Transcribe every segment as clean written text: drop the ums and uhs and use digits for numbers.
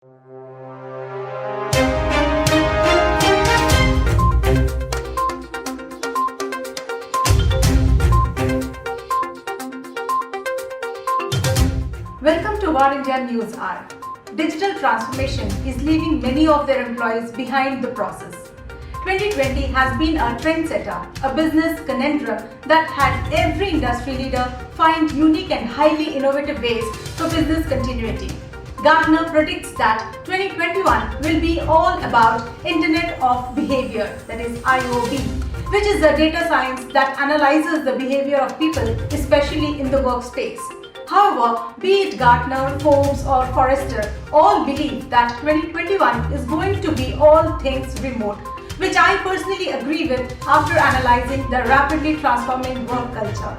Welcome to War India News Hour. Digital transformation is leaving many of their employees behind the process. 2020 has been a trendsetter, a business conundrum that had every industry leader find unique and highly innovative ways for business continuity. Gartner predicts that 2021 will be all about Internet of Behavior, that is IoB, which is the data science that analyzes the behavior of people, especially in the workspace. However, be it Gartner, Forbes or Forrester, all believe that 2021 is going to be all things remote, which I personally agree with after analyzing the rapidly transforming work culture.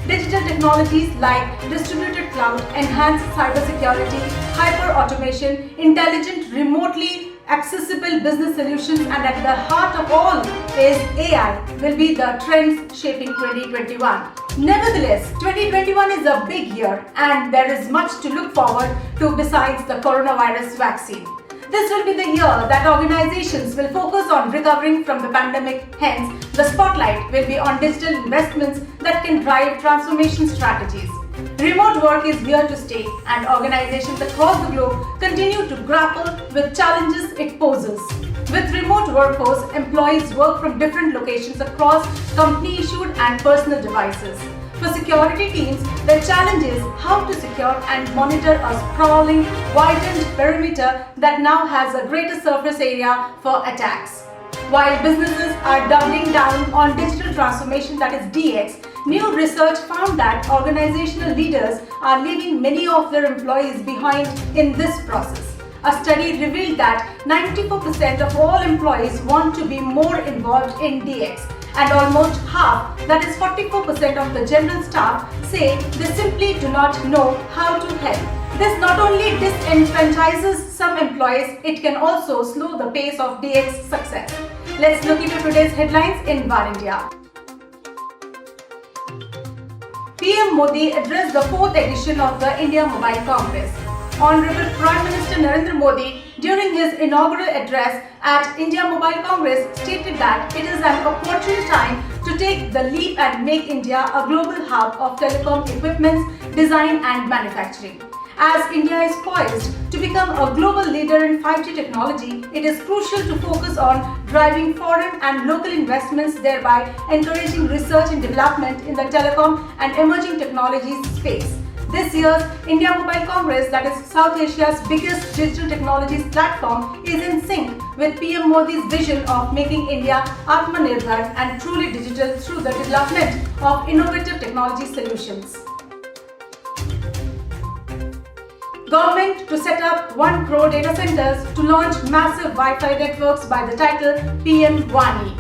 Digital technologies like distributed cloud, enhanced cybersecurity, hyper-automation, intelligent, remotely accessible business solutions, and at the heart of all is AI will be the trends shaping 2021. Nevertheless, 2021 is a big year and there is much to look forward to besides the coronavirus vaccine. This will be the year that organizations will focus on recovering from the pandemic, hence the spotlight will be on digital investments that can drive transformation strategies. Remote work is here to stay and organizations across the globe continue to grapple with challenges it poses. With remote workforce, employees work from different locations across company-issued and personal devices. For security teams, the challenge is how to secure and monitor a sprawling, widened perimeter that now has a greater surface area for attacks. While businesses are doubling down on digital transformation, that is DX, new research found that organizational leaders are leaving many of their employees behind in this process. A study revealed that 94% of all employees want to be more involved in DX, and almost half, that is 44% of the general staff, say they simply do not know how to help. This not only disenfranchises some employees, it can also slow the pace of DX success. Let's look into today's headlines in War India. PM Modi addressed the 4th edition of the India Mobile Congress. Honorable Prime Minister Narendra Modi, during his inaugural address at India Mobile Congress, stated that it is an opportune time to take the leap and make India a global hub of telecom equipments, design and manufacturing. As India is poised to become a global leader in 5G technology, it is crucial to focus on driving foreign and local investments, thereby encouraging research and development in the telecom and emerging technologies space. This year's India Mobile Congress, that is South Asia's biggest digital technologies platform, is in sync with PM Modi's vision of making India Atmanirbhar and truly digital through the development of innovative technology solutions. Government to set up 1 crore data centers to launch massive Wi-Fi networks by the title PM Wani.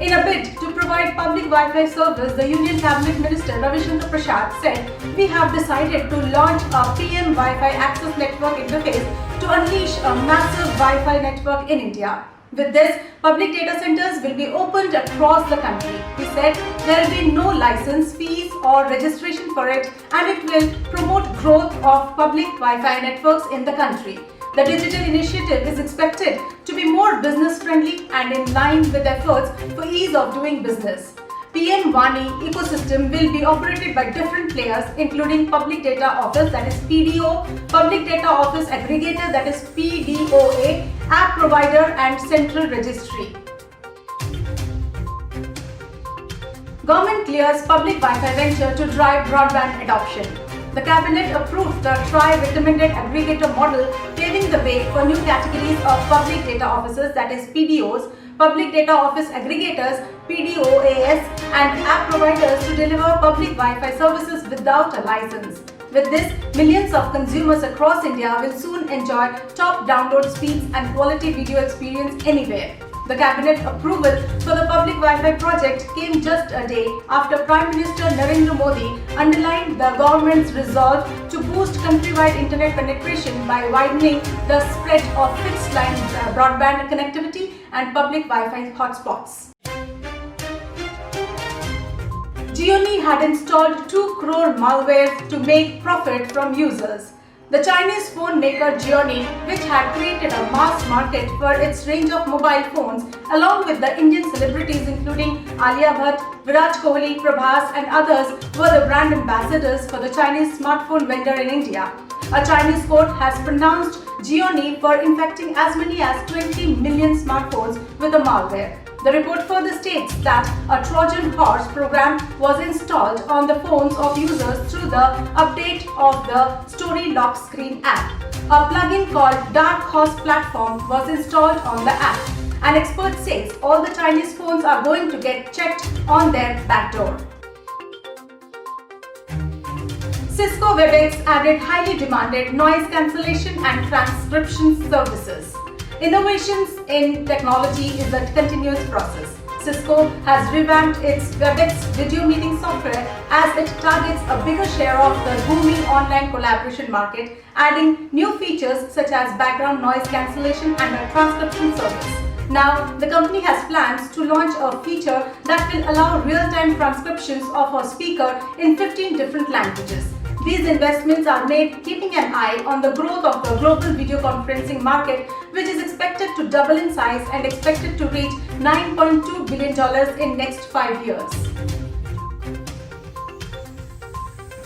In a bid to provide public Wi-Fi service, the Union Cabinet Minister Ravi Shankar Prasad said, "We have decided to launch a PM Wi-Fi access network interface to unleash a massive Wi-Fi network in India. With this, public data centers will be opened across the country." He said there will be no license fees or registration for it, and it will promote growth of public Wi-Fi networks in the country. The digital initiative is expected to be more business-friendly and in line with efforts for ease of doing business. PM Wani ecosystem will be operated by different players, including Public Data Office, that is PDO, Public Data Office Aggregator, that is PDOA, App Provider and Central Registry. Government clears public Wi-Fi venture to drive broadband adoption. The Cabinet approved the TRAI-recommended aggregator model, paving the way for new categories of public data offices, that is PDOs, Public Data Office Aggregators, PDOAS, and app providers to deliver public Wi-Fi services without a license. With this, millions of consumers across India will soon enjoy top download speeds and quality video experience anywhere. The Cabinet approval for the public Wi-Fi project came just a day after Prime Minister Narendra Modi underlined the government's resolve to boost countrywide internet penetration by widening the spread of fixed line broadband connectivity and public Wi-Fi hotspots. Gionee had installed 2 crore malware to make profit from users. The Chinese phone maker Xiaomi, which had created a mass market for its range of mobile phones, along with the Indian celebrities including Alia Bhatt, Virat Kohli, Prabhas and others, were the brand ambassadors for the Chinese smartphone vendor in India. A Chinese court has pronounced Xiaomi for infecting as many as 20 million smartphones with the malware. The report further states that a Trojan horse program was installed on the phones of users through the update of the Story Lock Screen app. A plugin called Dark Horse Platform was installed on the app. An expert says all the Chinese phones are going to get checked on their backdoor. Cisco Webex added highly demanded noise cancellation and transcription services. Innovations in technology is a continuous process. Cisco has revamped its Webex video meeting software as it targets a bigger share of the booming online collaboration market, adding new features such as background noise cancellation and a transcription service. Now, the company has plans to launch a feature that will allow real-time transcriptions of a speaker in 15 different languages. These investments are made keeping an eye on the growth of the global video conferencing market, which is expected to double in size and expected to reach $9.2 billion in next 5 years.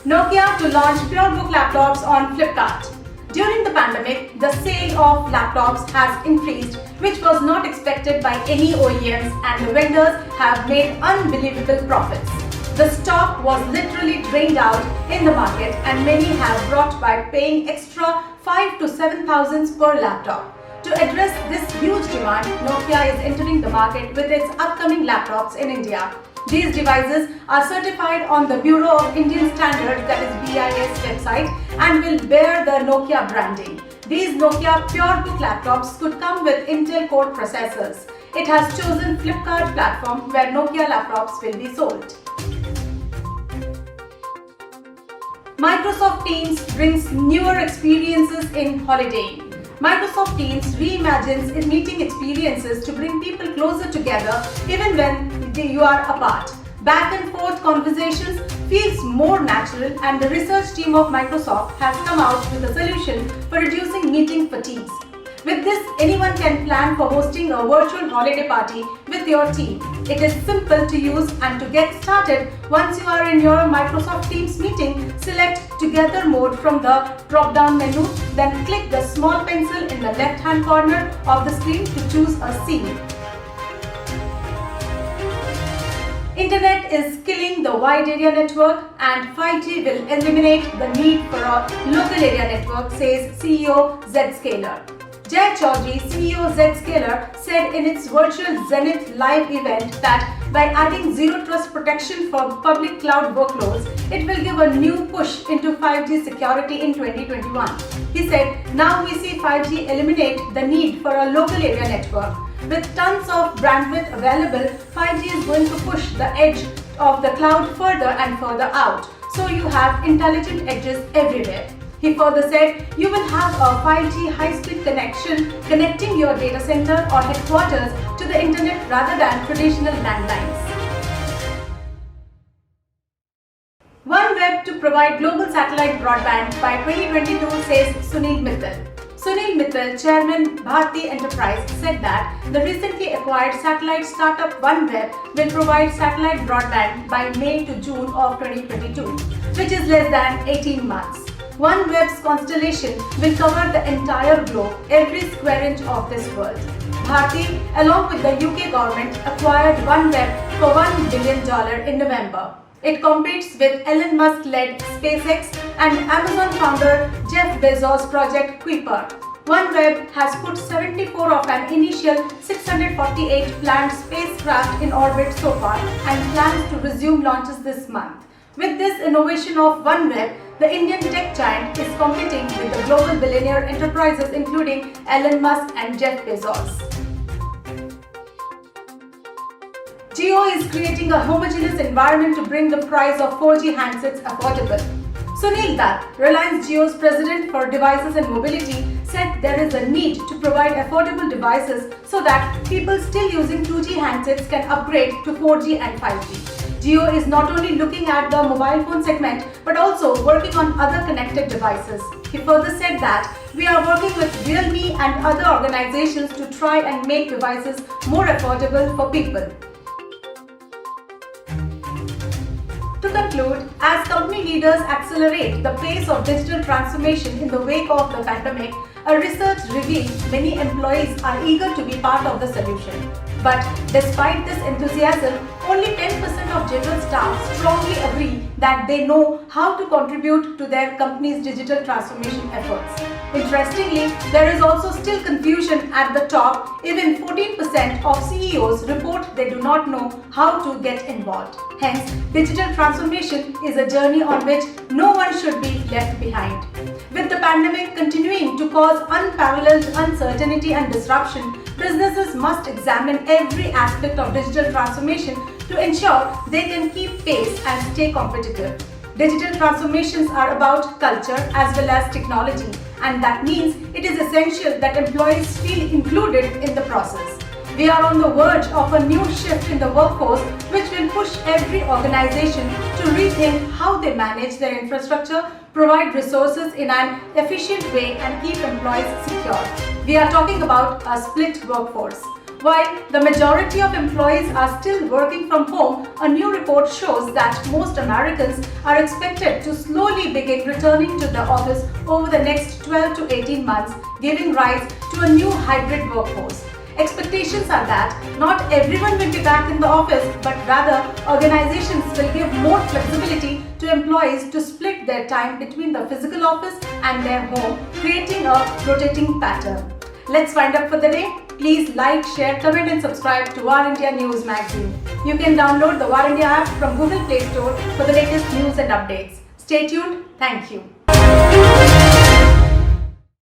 Nokia to launch PureBook laptops on Flipkart. During the pandemic, the sale of laptops has increased, which was not expected by any OEMs, and the vendors have made unbelievable profits. The stock was literally drained out in the market, and many have bought by paying extra 5 to 7,000 per laptop. To address this huge demand, Nokia is entering the market with its upcoming laptops in India. These devices are certified on the Bureau of Indian Standards, that is BIS website, and will bear the Nokia branding. These Nokia PureBook laptops could come with Intel Core processors. It has chosen Flipkart platform where Nokia laptops will be sold. Microsoft Teams brings newer experiences in holidaying. Microsoft Teams reimagines its meeting experiences to bring people closer together even when you are apart. Back and forth conversations feels more natural, and the research team of Microsoft has come out with a solution for reducing meeting fatigues. With this, anyone can plan for hosting a virtual holiday party with your team. It is simple to use, and to get started, once you are in your Microsoft Teams meeting, select Together Mode from the drop-down menu, then click the small pencil in the left-hand corner of the screen to choose a scene. Internet is killing the wide area network, and 5G will eliminate the need for a local area network, says CEO Zscaler. Jay Chaudhry, CEO Zscaler, said in its virtual Zenith Live event that by adding zero trust protection for public cloud workloads, it will give a new push into 5G security in 2021. He said, now we see 5G eliminate the need for a local area network. With tons of bandwidth available, 5G is going to push the edge of the cloud further and further out. So you have intelligent edges everywhere. He further said, you will have a 5G high-speed connection connecting your data center or headquarters to the internet rather than traditional landlines. OneWeb to provide global satellite broadband by 2022, says Sunil Mittal. Sunil Mittal, chairman Bharti Enterprise, said that the recently acquired satellite startup OneWeb will provide satellite broadband by May to June of 2022, which is less than 18 months. OneWeb's constellation will cover the entire globe, every square inch of this world. Bharti, along with the UK government, acquired OneWeb for $1 billion in November. It competes with Elon Musk-led SpaceX and Amazon founder Jeff Bezos' project Kuiper. OneWeb has put 74 of an initial 648 planned spacecraft in orbit so far and plans to resume launches this month. With this innovation of OneWeb, the Indian tech giant is competing with the global billionaire enterprises including Elon Musk and Jeff Bezos. Jio is creating a homogeneous environment to bring the price of 4G handsets affordable. Sunil Dutt, Reliance Jio's president for devices and mobility, said there is a need to provide affordable devices so that people still using 2G handsets can upgrade to 4G and 5G. Jio is not only looking at the mobile phone segment but also working on other connected devices. He further said that we are working with Realme and other organizations to try and make devices more affordable for people. To conclude, as company leaders accelerate the pace of digital transformation in the wake of the pandemic, a research revealed many employees are eager to be part of the solution. But despite this enthusiasm, only 10% of general staff strongly agree that they know how to contribute to their company's digital transformation efforts. Interestingly, there is also still confusion at the top. Even 14% of CEOs report they do not know how to get involved. Hence, digital transformation is a journey on which no one should be left behind. With the pandemic continuing to cause unparalleled uncertainty and disruption, businesses must examine every aspect of digital transformation to ensure they can keep pace and stay competitive. Digital transformations are about culture as well as technology, and that means it is essential that employees feel included in the process. We are on the verge of a new shift in the workforce which will push every organization to rethink how they manage their infrastructure, provide resources in an efficient way and keep employees secure. We are talking about a split workforce. While the majority of employees are still working from home, a new report shows that most Americans are expected to slowly begin returning to the office over the next 12 to 18 months, giving rise to a new hybrid workforce. Expectations are that not everyone will be back in the office, but rather organizations will give more flexibility to employees to split their time between the physical office and their home, creating a rotating pattern. Let's wind up for the day. Please like, share, comment and subscribe to War India News magazine. You can download the War India app from Google Play Store for the latest news and updates. Stay tuned. Thank you.